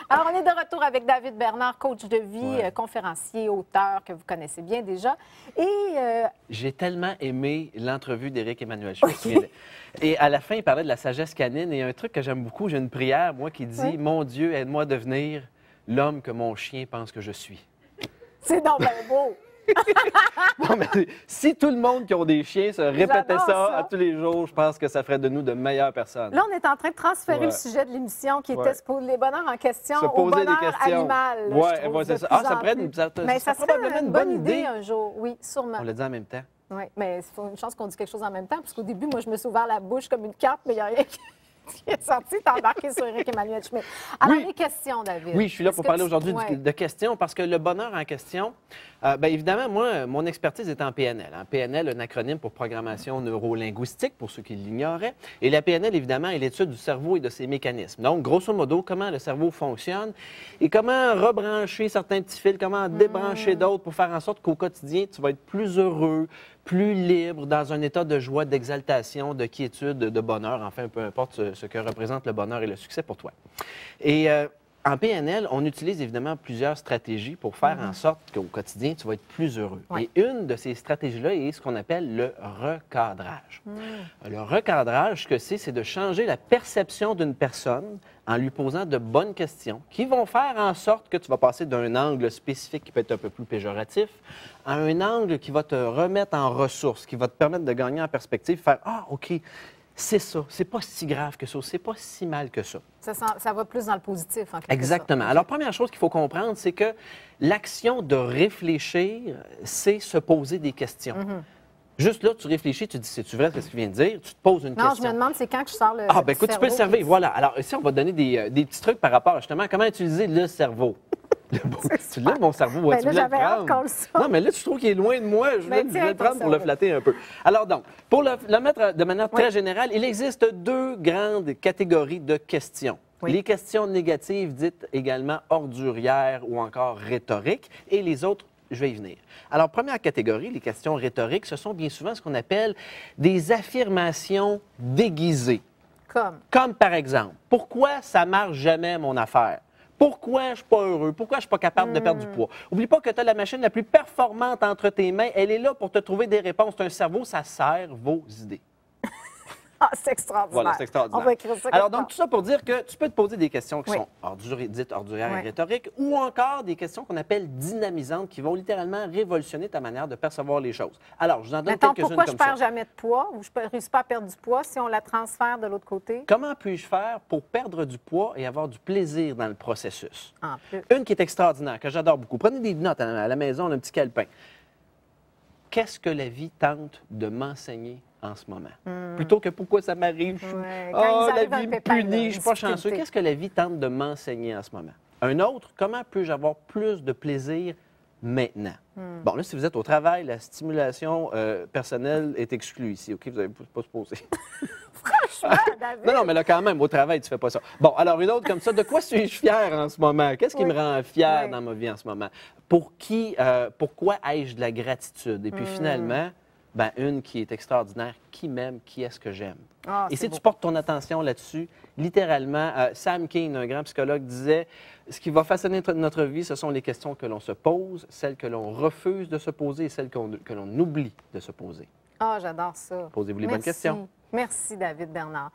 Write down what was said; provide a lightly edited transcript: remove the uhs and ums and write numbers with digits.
Alors, on est de retour avec David Bernard, coach de vie, conférencier, auteur que vous connaissez bien déjà. Et j'ai tellement aimé l'entrevue d'Éric Emmanuel Schmitt. Et à la fin, il parlait de la sagesse canine. Et un truc que j'aime beaucoup, j'ai une prière, moi, qui dit Mon Dieu, aide-moi à devenir l'homme que mon chien pense que je suis. C'est donc bien beau! Non, mais si tout le monde qui a des chiens se répétait ça à tous les jours, je pense que ça ferait de nous de meilleures personnes. Là, on est en train de transférer le sujet de l'émission qui était les bonheurs en question au bonheur animal. Oui, c'est ça. Ah, ça pourrait être probablement une bonne idée un jour. Oui, sûrement. On l'a dit en même temps. Oui, mais c'est une chance qu'on dise quelque chose en même temps, parce qu'au début, moi, je me suis ouvert la bouche comme une carte, mais il n'y a rien qui est sorti. T'as embarqué sur Éric Emmanuel Schmitt. Alors, les questions, David. Oui, je suis là pour parler aujourd'hui de questions, parce que le bonheur en question, bien évidemment, moi, mon expertise est en PNL. PNL, un acronyme pour programmation neurolinguistique, pour ceux qui l'ignoraient. Et la PNL, évidemment, est l'étude du cerveau et de ses mécanismes. Donc, grosso modo, comment le cerveau fonctionne et comment rebrancher certains petits fils, comment débrancher d'autres pour faire en sorte qu'au quotidien, tu vas être plus heureux, plus libre, dans un état de joie, d'exaltation, de quiétude, de bonheur, enfin, peu importe ce que représente le bonheur et le succès pour toi. Et en PNL, on utilise évidemment plusieurs stratégies pour faire en sorte qu'au quotidien, tu vas être plus heureux. Et une de ces stratégies-là est ce qu'on appelle le recadrage. Le recadrage, ce que c'est de changer la perception d'une personne en lui posant de bonnes questions qui vont faire en sorte que tu vas passer d'un angle spécifique qui peut être un peu plus péjoratif à un angle qui va te remettre en ressources, qui va te permettre de gagner en perspective, faire « Ah, OK, c'est ça, c'est pas si grave que ça, c'est pas si mal que ça. » Ça va plus dans le positif, en quelque sorte. Exactement. Alors, première chose qu'il faut comprendre, c'est que l'action de réfléchir, c'est se poser des questions. Juste là, tu réfléchis, tu dis, c'est-tu vrai ce que tu viens de dire? Tu te poses une question. Non, je me demande, c'est quand que je sors le Ah, bien écoute, tu peux le servir, voilà. Alors, ici, on va te donner des petits trucs par rapport, justement, à comment utiliser le cerveau. Tu l'as, mon cerveau? Ben, là, j'avais hâte qu'on le sorte. Non, mais là, tu trouves qu'il est loin de moi. Je vais le prendre pour le flatter un peu. Alors donc, pour le mettre de manière très générale, il existe deux grandes catégories de questions. Les questions négatives, dites également ordurières ou encore rhétoriques, et les autres, je vais y venir. Alors, première catégorie, les questions rhétoriques, ce sont bien souvent ce qu'on appelle des affirmations déguisées. Comme par exemple, pourquoi ça marche jamais mon affaire? Pourquoi je ne suis pas heureux? Pourquoi je ne suis pas capable de perdre du poids? N'oublie pas que tu as la machine la plus performante entre tes mains. Elle est là pour te trouver des réponses. Tu as un cerveau, ça sert vos idées. Ah, c'est extraordinaire. Voilà, c'est extraordinaire. On va écrire ça. Alors, donc, tout ça pour dire que tu peux te poser des questions qui sont dites ordurières et rhétoriques, ou encore des questions qu'on appelle dynamisantes, qui vont littéralement révolutionner ta manière de percevoir les choses. Alors, je vous en donne quelques-unes comme ça. Pourquoi je ne perds jamais de poids ou je ne réussis pas à perdre du poids si on la transfère de l'autre côté? Comment puis-je faire pour perdre du poids et avoir du plaisir dans le processus? En plus. Une qui est extraordinaire, que j'adore beaucoup. Prenez des notes à la maison, on a un petit calepin. Qu'est-ce que la vie tente de m'enseigner en ce moment? Plutôt que pourquoi ça m'arrive, la vie me punit, je ne suis pas chanceux. Qu'est-ce que la vie tente de m'enseigner en ce moment? Un autre, comment puis-je avoir plus de plaisir maintenant? Bon, là, si vous êtes au travail, la stimulation personnelle est exclue ici, OK? Vous n'allez pas se poser. Franchement, David! Non, mais là, quand même, au travail, tu ne fais pas ça. Bon, alors, une autre comme ça, de quoi suis-je fier en ce moment? Qu'est-ce qui me rend fier dans ma vie en ce moment? Pourquoi ai-je de la gratitude? Et puis, finalement, ben, une qui est extraordinaire, qui m'aime, qui est-ce que j'aime? Et si tu portes ton attention là-dessus, littéralement, Sam Keen, un grand psychologue, disait ce qui va façonner notre vie, ce sont les questions que l'on se pose, celles que l'on refuse de se poser et celles que l'on oublie de se poser. Ah, j'adore ça. Posez-vous les bonnes questions. Merci, David Bernard.